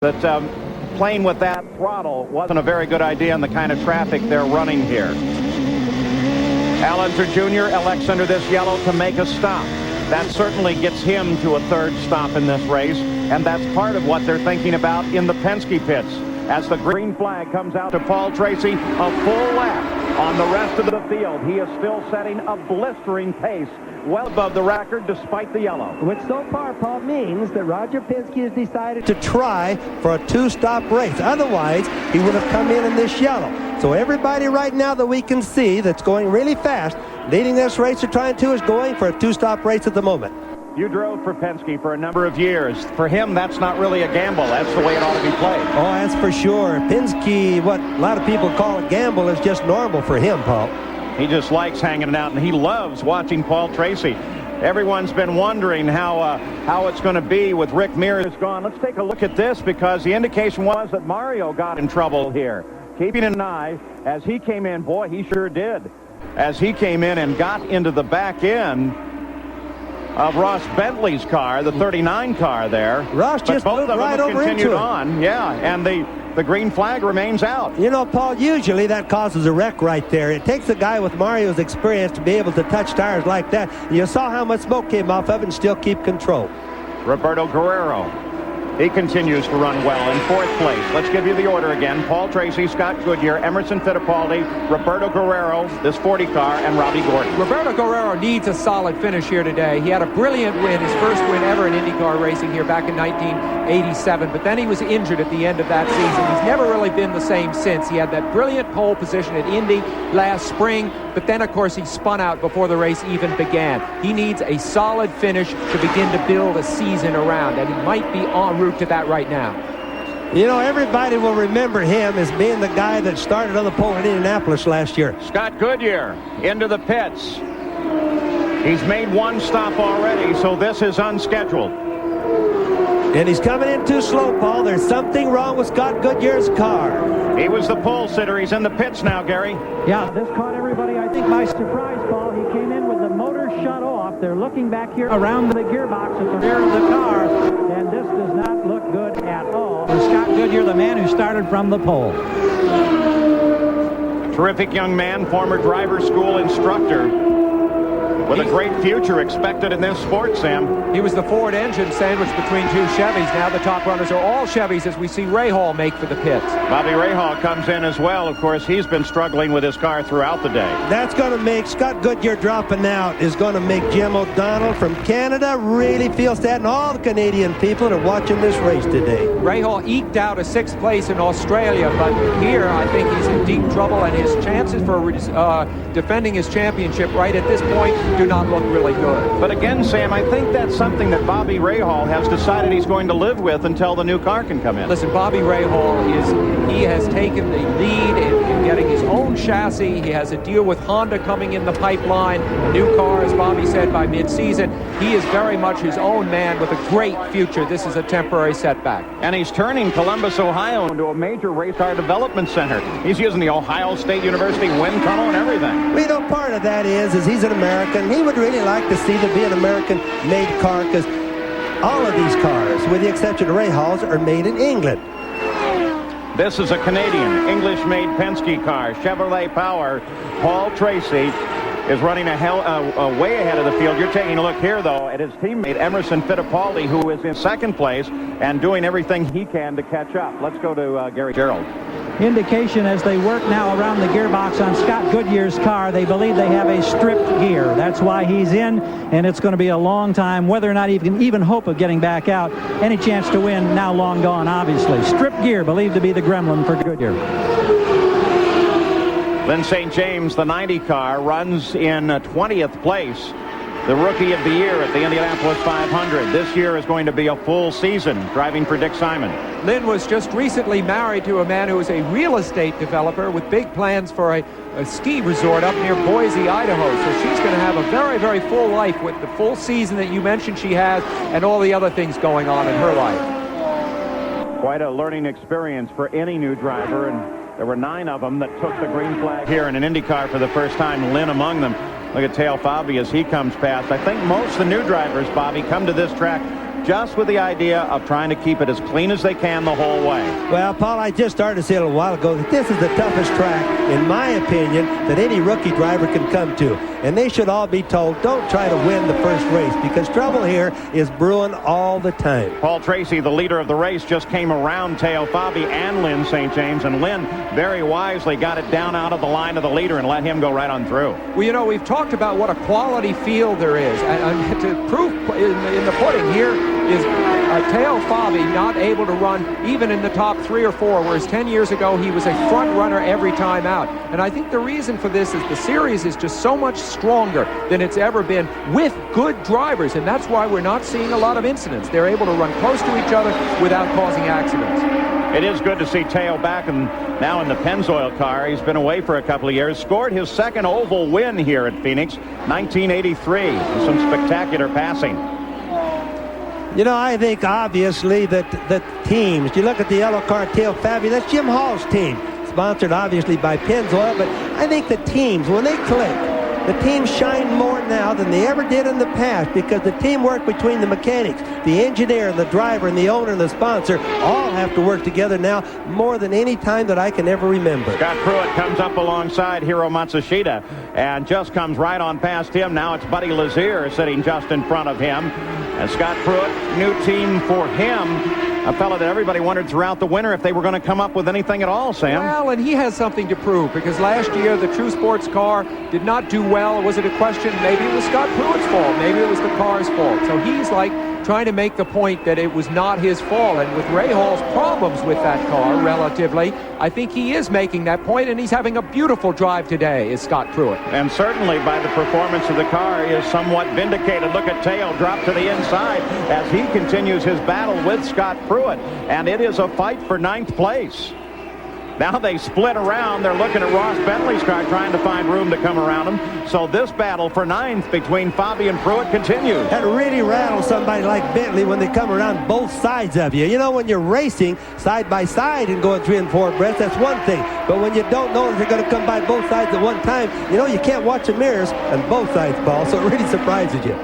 that playing with that throttle wasn't a very good idea in the kind of traffic they're running here. Allenser Jr. elects under this yellow to make a stop. That certainly gets him to a third stop in this race, and that's part of what they're thinking about in the Penske pits. As the green flag comes out to Paul Tracy, a full lap on the rest of the field. He is still setting a blistering pace, well above the record despite the yellow. Which so far, Paul, means that Roger Penske has decided to try for a two-stop race. Otherwise, he would have come in this yellow. So everybody right now that we can see that's going really fast, leading this race or trying to, is going for a two-stop race at the moment. You drove for Penske for a number of years. For him, that's not really a gamble. That's the way it ought to be played. Oh, that's for sure. Penske, what a lot of people call a gamble, is just normal for him, Paul. He just likes hanging it out, and he loves watching Paul Tracy. Everyone's been wondering how it's going to be with Rick Mears gone. Let's take a look at this, because the indication was that Mario got in trouble here. Keeping an eye as he came in. Boy, he sure did. As he came in and got into the back end of Ross Bentley's car, the 39 car there. Ross just moved right over into it. On, yeah, and the green flag remains out. You know, Paul, usually that causes a wreck right there. It takes a guy with Mario's experience to be able to touch tires like that. You saw how much smoke came off of it and still keep control. Roberto Guerrero. He continues to run well in fourth place. Let's give you the order again. Paul Tracy, Scott Goodyear, Emerson Fittipaldi, Roberto Guerrero, this 40 car, and Robbie Gordon. Roberto Guerrero needs a solid finish here today. He had a brilliant win, his first win ever in IndyCar racing here back in 1987, but then he was injured at the end of that season. He's never really been the same since. He had that brilliant pole position at Indy last spring, but then, of course, he spun out before the race even began. He needs a solid finish to begin to build a season around, and he might be en route to that right now. You know, everybody will remember him as being the guy that started on the pole in Indianapolis last year. Scott Goodyear into the pits. He's made one stop already, so this is unscheduled. And he's coming in too slow, Paul. There's something wrong with Scott Goodyear's car. He was the pole sitter. He's in the pits now, Gary. Yeah, this caught everybody, I think, by surprise, Paul. He came in with the motor shut off. They're looking back here around the gearbox at the rear of the car, and this does not look good at all. For Scott Goodyear, the man who started from the pole. Terrific young man, former driver school instructor, with a great future expected in this sport, Sam. He was the Ford engine sandwiched between two Chevys. Now the top runners are all Chevys, as we see Rahal make for the pits. Bobby Rahal comes in as well. Of course, he's been struggling with his car throughout the day. That's going to make Scott Goodyear dropping out, is going to make Jim O'Donnell from Canada really feel sad, and all the Canadian people that are watching this race today. Rahal eked out a sixth place in Australia, but here I think he's in deep trouble, and his chances for defending his championship right at this point do not look really good. But again, Sam, I think that's something that Bobby Rahal has decided he's going to live with until the new car can come in. Listen, Bobby Rahal he has taken the lead in getting his own chassis. He has a deal with Honda coming in the pipeline. A new car, as Bobby said, by mid-season. He is very much his own man with a great future. This is a temporary setback. And he's turning Columbus, Ohio into a major race car development center. He's using the Ohio State University wind tunnel and everything. You know, part of that is he's an American. He would really like to see there be an American-made car, because all of these cars, with the exception of Rahal's, are made in England. This is a Canadian, English-made Penske car, Chevrolet Power. Paul Tracy is running way ahead of the field. You're taking a look here, though, at his teammate Emerson Fittipaldi, who is in second place and doing everything he can to catch up. Let's go to Gary Gerald. Indication as they work now around the gearbox on Scott Goodyear's car, they believe they have a stripped gear. That's why he's in, and it's going to be a long time. Whether or not he can even hope of getting back out, any chance to win now long gone, obviously. Stripped gear, believed to be the gremlin for Goodyear. Lynn St. James, the 90 car, runs in 20th place. The rookie of the year at the Indianapolis 500. This year is going to be a full season driving for Dick Simon. Lynn was just recently married to a man who is a real estate developer with big plans for a ski resort up near Boise, Idaho. So she's going to have a very, very full life with the full season that you mentioned she has and all the other things going on in her life. Quite a learning experience for any new driver, and there were 9 of them that took the green flag here in an IndyCar for the first time, Lynn among them. Look at Teo Fabi as he comes past. I think most of the new drivers, Bobby, come to this track just with the idea of trying to keep it as clean as they can the whole way. Well, Paul, I just started to say a little while ago that this is the toughest track, in my opinion, that any rookie driver can come to. And they should all be told, don't try to win the first race, because trouble here is brewing all the time. Paul Tracy, the leader of the race, just came around Teo Fabi and Lynn St. James, and Lynn very wisely got it down out of the line of the leader and let him go right on through. Well, you know, we've talked about what a quality field there is, and to prove in the pudding here is Teo Fabi not able to run even in the top 3 or 4, whereas 10 years ago he was a front runner every time out. And I think the reason for this is the series is just so much stronger than it's ever been with good drivers, and that's why we're not seeing a lot of incidents. They're able to run close to each other without causing accidents. It is good to see Teo back and now in the Pennzoil car. He's been away for a couple of years. Scored his second oval win here at Phoenix, 1983. With some spectacular passing. You know, I think obviously that the teams, you look at the yellow car, Teo Fabi, that's Jim Hall's team. Sponsored obviously by Pennzoil, but I think the teams, when they click, the teams shine more now than they ever did in the past, because the teamwork between the mechanics, the engineer, the driver, and the owner and the sponsor all have to work together now more than any time that I can ever remember. Scott Pruitt comes up alongside Hiro Matsushita and just comes right on past him. Now it's Buddy Lazier sitting just in front of him. And Scott Pruitt, new team for him. A fellow that everybody wondered throughout the winter if they were going to come up with anything at all, Sam. Well, and he has something to prove, because last year the True Sports car did not do well. Was it a question? Maybe it was Scott Pruitt's fault. Maybe it was the car's fault. So he's like trying to make the point that it was not his fault. And with Ray Hall's problems with that car, relatively, I think he is making that point, and he's having a beautiful drive today, is Scott Pruitt. And certainly by the performance of the car, he is somewhat vindicated. Look at Teo drop to the inside as he continues his battle with Scott Pruitt. And it is a fight for 9th place. Now they split around. They're looking at Ross Bentley's car, trying to find room to come around him. So this battle for 9th between Fabi and Pruitt continues. That really rattles somebody like Bentley when they come around both sides of you. You know, when you're racing side by side and going 3 and 4 abreast, that's one thing. But when you don't know that they're going to come by both sides at one time, you know, you can't watch the mirrors on both sides, Paul, so it really surprises you.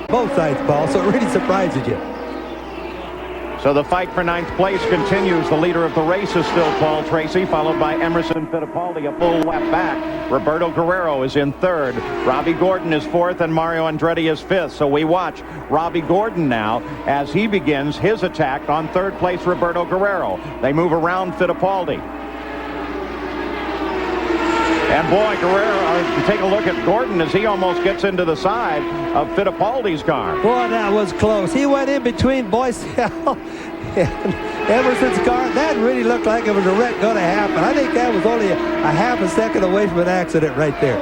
Both sides, Paul, so it really surprises you. So the fight for 9th place continues. The leader of the race is still Paul Tracy, followed by Emerson Fittipaldi a full lap back. Roberto Guerrero is in 3rd. Robbie Gordon is 4th, and Mario Andretti is 5th. So we watch Robbie Gordon now as he begins his attack on 3rd place Roberto Guerrero. They move around Fittipaldi. And boy, Guerrero, take a look at Gordon as he almost gets into the side of Fittipaldi's car. Boy, that was close. He went in between Boycell and Emerson's car. That really looked like it was a wreck going to happen. I think that was only a half a second away from an accident right there.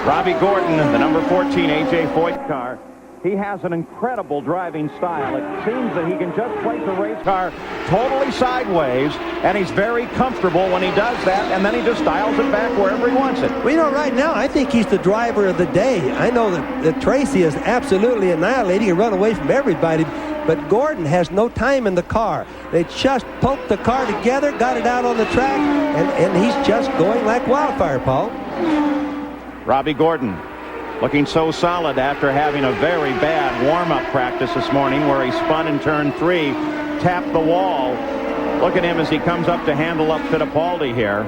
Robbie Gordon, the number 14 A.J. Foyt car. He has an incredible driving style. It seems that he can just place a race car totally sideways, and he's very comfortable when he does that, and then he just dials it back wherever he wants it. Well, you know, right now, I think he's the driver of the day. I know that Tracy is absolutely annihilating and run away from everybody, but Gordon has no time in the car. They just poked the car together, got it out on the track, and he's just going like wildfire, Paul. Robbie Gordon looking so solid after having a very bad warm-up practice this morning where he spun in turn 3, tapped the wall. Look at him as he comes up to handle up Fittipaldi here.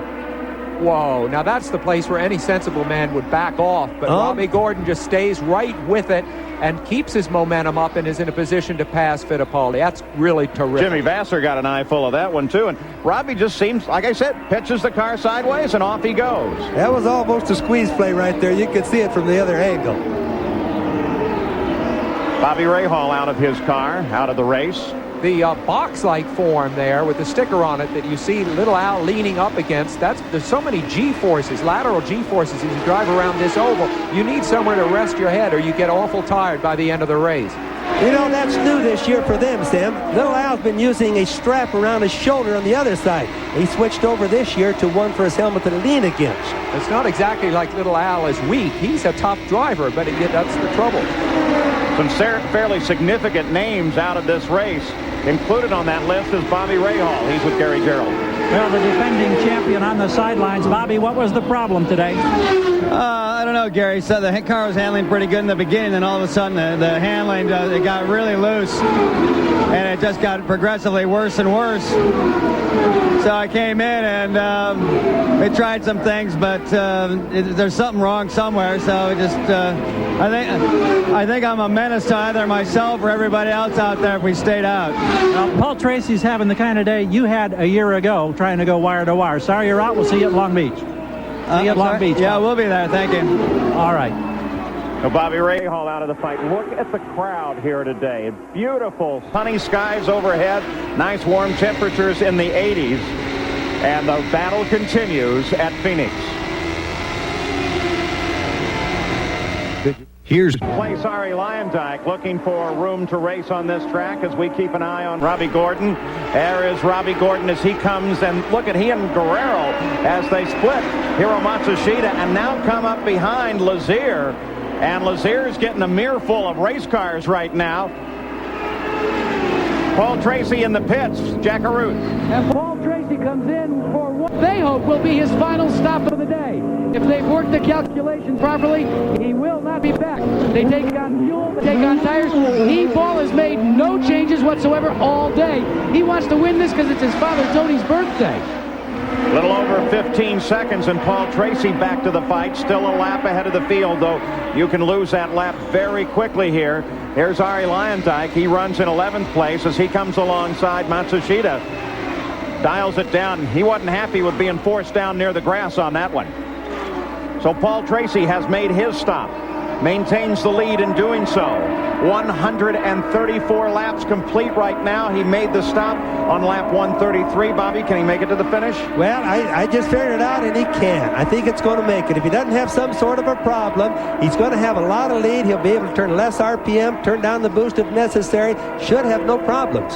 Whoa, now that's the place where any sensible man would back off, but Robbie Gordon just stays right with it and keeps his momentum up and is in a position to pass Fittipaldi. That's really terrific. Jimmy Vasser got an eyeful of that one too, and Robbie just seems, like I said, pitches the car sideways and off he goes. That was almost a squeeze play right there. You could see it from the other angle. Bobby Rahal out of his car, out of the race. The box-like form there with the sticker on it that you see Little Al leaning up against, there's so many G-forces, lateral G-forces as you drive around this oval. You need somewhere to rest your head or you get awful tired by the end of the race. You know, that's new this year for them, Sam. Little Al's been using a strap around his shoulder on the other side. He switched over this year to one for his helmet to lean against. It's not exactly like Little Al is weak. He's a tough driver, but that's the trouble. Some fairly significant names out of this race. Included on that list is Bobby Rahal. He's with Gary Gerald. Well, the defending champion on the sidelines. Bobby, what was the problem today? I don't know, Gary. So the car was handling pretty good in the beginning, and all of a sudden the handling it got really loose, and it just got progressively worse and worse. So I came in and we tried some things, but there's something wrong somewhere. So it just I think I'm a menace to either myself or everybody else out there if we stayed out. Well, Paul Tracy's having the kind of day you had a year ago trying to go wire to wire. Sorry you're out. We'll see you at Long Beach. See you at Long Beach. Yeah, we'll be there. Thank you. All right. So Bobby Rahal out of the fight. Look at the crowd here today. Beautiful sunny skies overhead. Nice warm temperatures in the 80s. And the battle continues at Phoenix. Here's Place Ari Lyondike looking for room to race on this track as we keep an eye on Robbie Gordon. There is Robbie Gordon as he comes, and look at he and Guerrero as they split. Hiro Matsushita and now come up behind Lazier. And Lazier's getting a mirror full of race cars right now. Paul Tracy in the pits. Jack Aruth. And Paul Tracy comes in for what they hope will be his final stop of the day. If they've worked the calculations properly, he will not be back. They take on fuel, they take on tires. Paul has made no changes whatsoever all day. He wants to win this because it's his father Tony's birthday. A little over 15 seconds and Paul Tracy back to the fight. Still a lap ahead of the field, though you can lose that lap very quickly here. Here's Ari Lyondike. He runs in 11th place as he comes alongside Matsushita. Dials it down. He wasn't happy with being forced down near the grass on that one. So Paul Tracy has made his stop. Maintains the lead in doing so. 134 laps complete right now. He made the stop on lap 133. Bobby, can he make it to the finish? Well, I just figured it out, and he can. I think it's going to make it. If he doesn't have some sort of a problem, he's going to have a lot of lead. He'll be able to turn less RPM, turn down the boost if necessary. Should have no problems.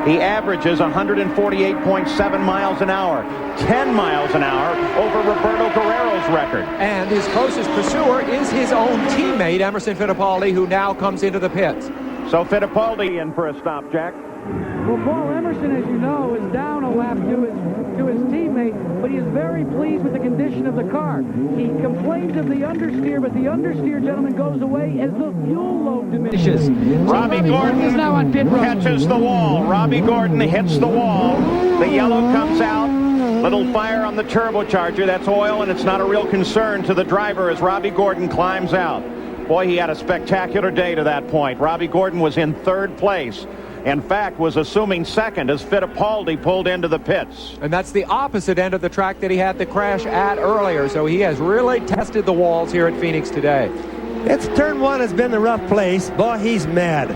He averages 148.7 miles an hour, 10 miles an hour over Roberto Guerrero's record. And his closest pursuer is his own teammate, Emerson Fittipaldi, who now comes into the pits. So Fittipaldi in for a stop, Jack. Well, Paul Emerson, as you know, is down a lap to his teammate, but he is very pleased with the condition of the car. He complains of the understeer, but the understeer, gentlemen, goes away as the fuel load diminishes. Robbie Gordon is now on pit road. Catches the wall. Robbie Gordon hits the wall. The yellow comes out. Little fire on the turbocharger. That's oil, and it's not a real concern to the driver as Robbie Gordon climbs out. Boy, he had a spectacular day to that point. Robbie Gordon was in third place. In fact, was assuming second as Fittipaldi pulled into the pits. And that's the opposite end of the track that he had the crash at earlier. So he has really tested the walls here at Phoenix today. It's turn one has been the rough place. Boy, he's mad.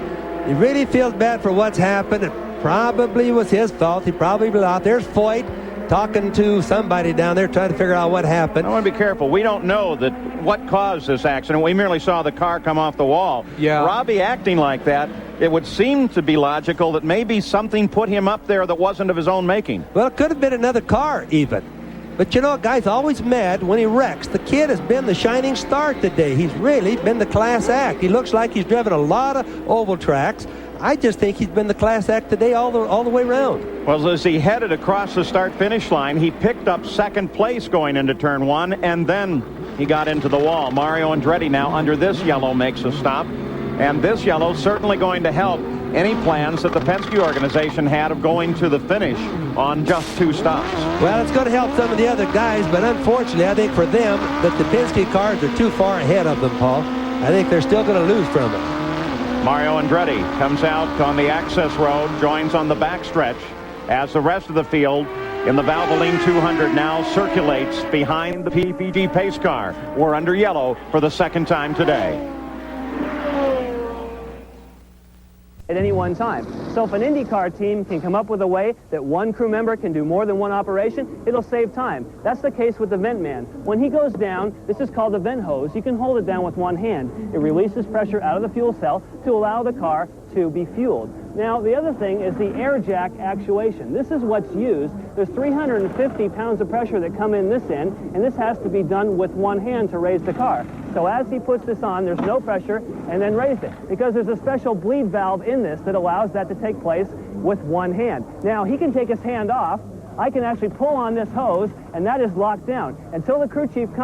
He really feels bad for what's happened. It probably was his fault. He probably blew out. There's Foyt talking to somebody down there trying to figure out what happened. I want to be careful. We don't know that what caused this accident. We merely saw the car come off the wall. Yeah. Robbie acting like that, it would seem to be logical that maybe something put him up there that wasn't of his own making. Well, it could have been another car even. But you know, a guy's always mad when he wrecks. The kid has been the shining star today. He's really been the class act. He looks like he's driven a lot of oval tracks. I just think he's been the class act today all the way around. Well, as he headed across the start-finish line, he picked up second place going into turn one, and then he got into the wall. Mario Andretti now under this yellow makes a stop, and this yellow certainly going to help any plans that the Penske organization had of going to the finish on just 2 stops. Well, it's going to help some of the other guys, but unfortunately, I think for them that the Penske cars are too far ahead of them, Paul. I think they're still going to lose from it. Mario Andretti comes out on the access road, joins on the backstretch as the rest of the field in the Valvoline 200 now circulates behind the PPG pace car. We're under yellow for the second time today. At any one time. So if an IndyCar team can come up with a way that one crew member can do more than one operation, it'll save time. That's the case with the vent man. When he goes down, this is called the vent hose. You can hold it down with one hand. It releases pressure out of the fuel cell to allow the car to be fueled. Now, the other thing is the air jack actuation. This is what's used. There's 350 pounds of pressure that come in this end, and this has to be done with one hand to raise the car. So as he puts this on, there's no pressure, and then raise it, because there's a special bleed valve in this that allows that to take place with one hand. Now, he can take his hand off. I can actually pull on this hose, and that is locked down. Until the crew chief comes